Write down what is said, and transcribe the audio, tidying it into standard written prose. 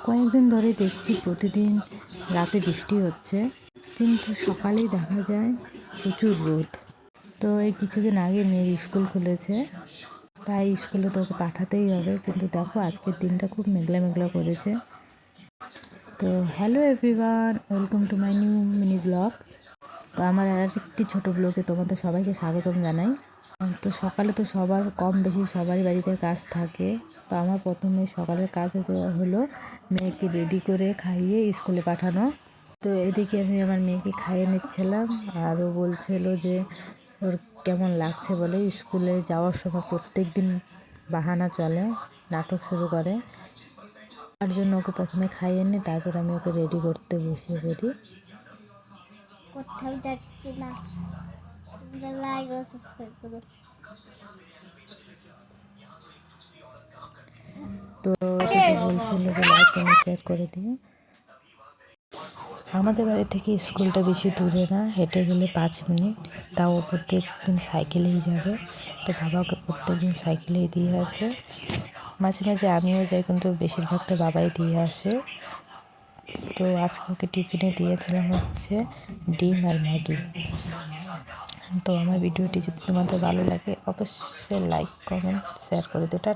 কয়েকদিন ধরে দেখছি প্রতিদিন রাতে বৃষ্টি হচ্ছে, কিন্তু সকালেই দেখা যায় প্রচুর রোদ। তো এই কিছুদিন আগে মেয়ের স্কুল খুলেছে, তাই স্কুলে তো ওকে পাঠাতেই হবে। কিন্তু দেখো আজকের দিনটা খুব মেঘলা মেঘলা করেছে। তো hello everyone, welcome to my new mini blog. তো আমার আর একটি ছোটো ব্লগে তোমাদের সবাইকে স্বাগতম জানাই। তো সকালে তো সবার কম বেশি সবারই বাড়িতে কাজ থাকে। তো আমার প্রথমে সকালের কাজ হলো মেয়েকে রেডি করে খাইয়ে স্কুলে পাঠানো। তো এদিকে আমি আমার মেয়েকে খাইয়ে নিচ্ছিলাম, আর ও বলছিল যে ওর কেমন লাগছে বলে। স্কুলে যাওয়ার সময় প্রত্যেক দিন বাহানা চলে, নাটক শুরু করে। তার জন্য ওকে প্রথমে খাইয়ে নিই, তারপর আমি ওকে রেডি করতে বসিয়ে পড়ি। কোথাও যাচ্ছি না, লাইক ও সাবস্ক্রাইব করো। তো এটাকে বলছিল যে লাইক কমেন্ট শেয়ার করে দিও। আমাদের বাড়ি থেকে স্কুলটা বেশি দূরে না, হেঁটে গেলে 5 মিনিট। তাও প্রত্যেক দিন সাইকেলেই যাবে। তো বাবাকে প্রত্যেক দিন সাইকেলেই দিয়ে আসে। মাঝে মাঝে আমিও যাই, কিন্তু বেশিরভাগটা বাবাই দিয়ে আসে। তো আজকে ওকে টিফিনে দিয়েছিলাম হচ্ছে ডিম আর ম্যাগি। তো আমার ভিডিওটি যদি তোমাদের ভালো লাগে অবশ্যই লাইক কমেন্ট শেয়ার করে দিও। টাটা।